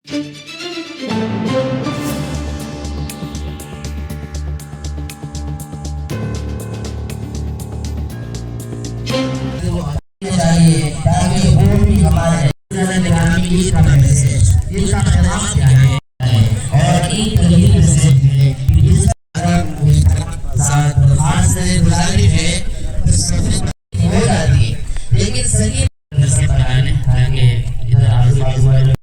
चाहिए ताकि वो भी हमारे ईद का मैसेज, इसका पैगाम क्या है और ईद का यही मैसेज है कि इसका साथ खास गुजारिश है हो जाती है, लेकिन सही से बनाने ताकि इधर आजू बाजू वाले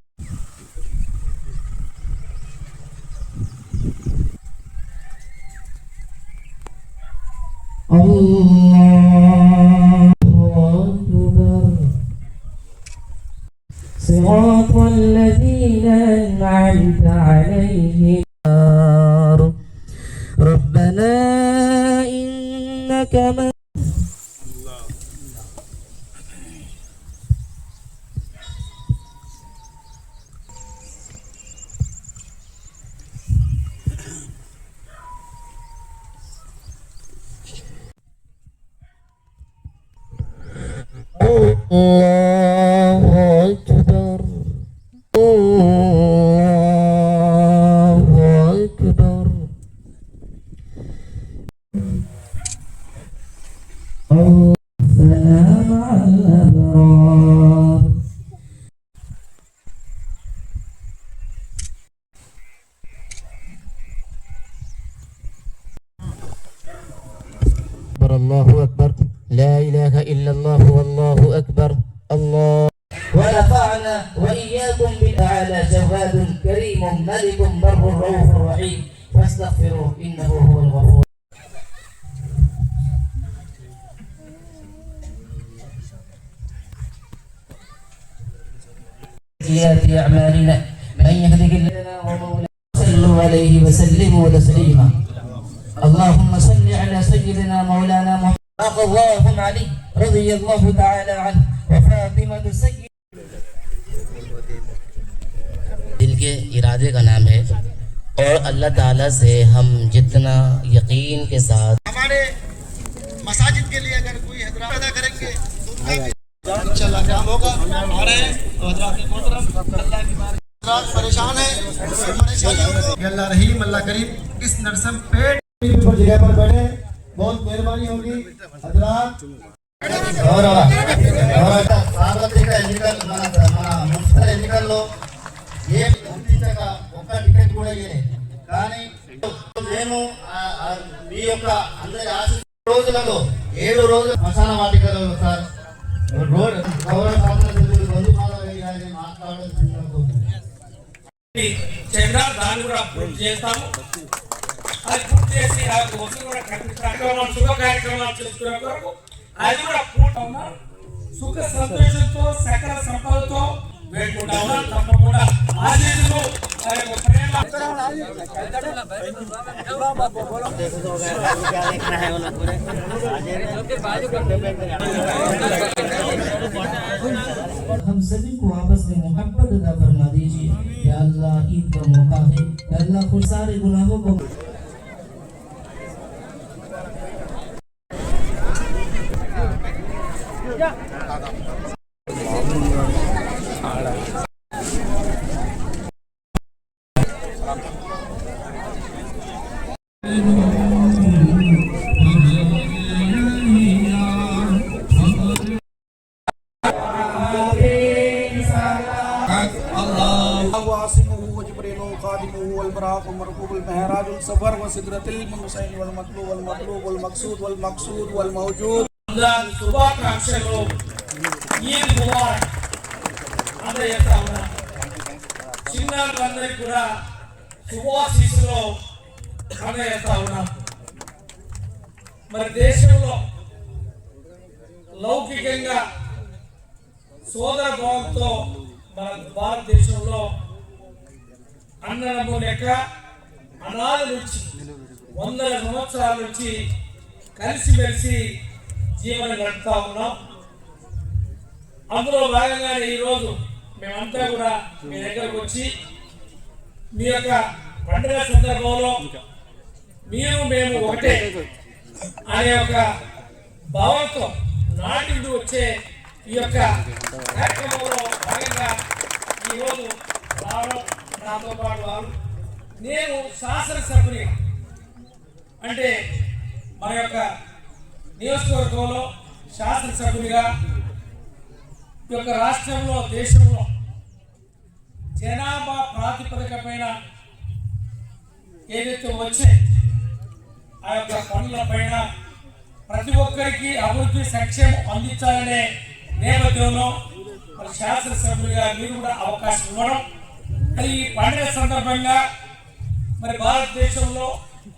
صراط الذين أنعمت عليهم ربنا إنك من الله أكبر لا إله إلا الله والله أكبر الله ونفعنا وإياكم بالأعلى جواد كريم ملك بر رؤوف رحيم فاستغفروه إنه هو الغفور سيئات أعمالنا من يهده الله ومولانا صلوا عليه وسلموا تسليما اللهم صل على سيدنا مولانا محمد الله علي رضي الله تعالى عنه وفاطمة سيد दिल के इरादे का नाम है और अल्लाह ताला से हम जितना यकीन के साथ हमारे मसाजिद के लिए अगर कोई हजरात अदा करेंगे तो इंशाल्लाह काम होगा। हमारे हजरात मोहतरम अल्लाह की बात परेशान है अल्लाह रहीम अल्लाह करीम इस नरसम पेट जगह पर बैठे बहुत मेहरबानी होगी हजरात సార్వత్రిక మున్సిపల్ ఎన్నికల్లో ఏ గుర్తించగా ఒక్క టికెట్ కూడా ఇవ్వలేదు. కానీ మేము మీ యొక్క అందరి రోజులలో 7 రోజులు శ్మశాన వాటికలో సార్ గౌరవ శాసనసభ్యులు దాన్ని కూడా పూర్తి చేస్తాము. అది పూర్తి చేసి ఆ వసూలు కూడా కార్యక్రమాలు శుభ కార్యక్రమాలు చేసుకునే కొరకు అది కూడా పూర్తమ్మా సుఖ సంతోషంతో సకల సంపదతో వేడుకుంటా ఉన్నా. తప్పకుండా ఆశీస్సులు हम सभी को आपस में मोहब्बत अदा फरमा दीजिए या अल्लाह ईद का मौका है या अल्लाह खुद सारे गुनाहों को శుభాకాంక్షలు ఈద్ ముబారక్ అందరూ చేస్తా ఉన్నా. చిన్నారులందరికీ కూడా శుభాశీస్సులు అందజేస్తా ఉన్నాం. మరి దేశంలో లౌకికంగా సోదర భావంతో మన భారతదేశంలో అన్నదమ్ముల లెక్క అనాథ నుంచి 100 సంవత్సరాల నుంచి కలిసిమెలిసి జీవనం గడుపుతా ఉన్నాం. అందులో భాగంగానే ఈరోజు మేమంతా కూడా మీ దగ్గరకు వచ్చి మీ యొక్క పండుగ సందర్భంలో మీరు మేము ఒకటే అనే ఒక భావంతో నాటిండి వచ్చే ఈ యొక్క కార్యక్రమంలో భాగంగా ఈరోజు రావడం నాతో పాటు వారు, నేను శాసనసభ్యుని అంటే మన యొక్క నియోజకవర్గంలో శాసనసభ్యునిగా ఈ యొక్క రాష్ట్రంలో దేశంలో జనాభా ప్రాతిపదిక పైన ఏదైతే వచ్చే ఆ యొక్క పనుల పైన ప్రతి ఒక్కరికి అభివృద్ధి సంక్షేమం అందించాలనే నేపథ్యంలో మరి శాసనసభ్యులుగా మీరు కూడా అవకాశం ఇవ్వడం, మరి ఈ పండుగ సందర్భంగా మరి భారతదేశంలో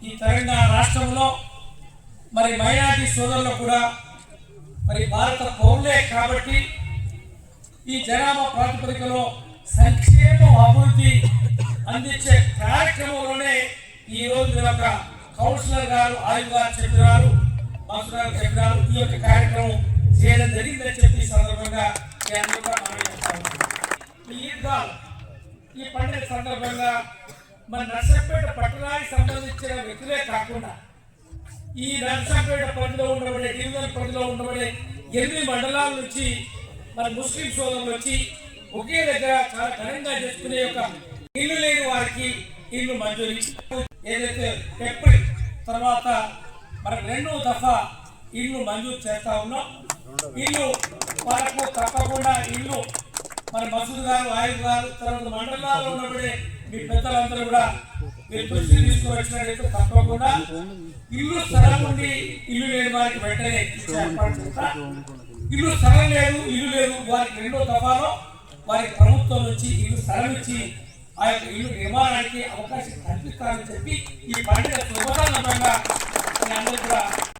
ఈ తెలంగాణ రాష్ట్రంలో మరి మైనారిటీ సోదరులు కూడా మరి భారత పౌరులే కాబట్టి ఈ జనాభా ప్రాతిపదికలో సంక్షేమ అభివృద్ధి అందించే కార్యక్రమంలోనే ఈ రోజు మీరు ఒక కౌన్సిలర్ గారు ఆయుధ గారు చెప్పినారు, మాస్టర్ గారు చెప్పినారు, ఈ యొక్క కార్యక్రమం చేయడం జరిగిందని చెప్పి ఈ సందర్భంగా ఈ పండుగ సందర్భంగా మన నర్సంపేట పట్టణానికి సంబంధించిన వ్యక్తులే కాకుండా ఈ నర్సంపేట పరిధిలో ఉండబడే డివిజన్ పరిధిలో ఉండబడే 8 మండలాల నుంచి మన ముస్లిం సోదరులు వచ్చి ఒకే దగ్గర చాలా ఘనంగా చేసుకునే యొక్క ఇల్లు లేని వారికి ఇల్లు మంజూరు, ఏదైతే ఏప్రిల్ తర్వాత మనకు 2వ దఫా ఇల్లు మంజూరు చేస్తా ఉన్నాం. ఇల్లు మనకు తప్పకుండా ఇల్లు మన మసూద్ గారు, ఆయుధ గారు, తర్వాత మండలాల్లో ఉన్నప్పుడే మీ పెద్దలందరూ కూడా మీరు దృష్టి తీసుకువచ్చినట్లయితే తప్పకుండా ఇల్లు స్థలం ఉండి ఇల్లు లేని వారికి వెంటనే ఏర్పాటు చేస్తా. ఇల్లు స్థలం లేదు, ఇల్లు లేదు వారికి 2వ దఫాలో వారికి ప్రభుత్వం నుంచి ఇల్లు స్థలం ఇచ్చి ఆ యొక్క ఇల్లు నిర్మాణానికి అవకాశం కల్పిస్తారని చెప్పి ఈ పండుగ శుభారంభంగా అందరూ కూడా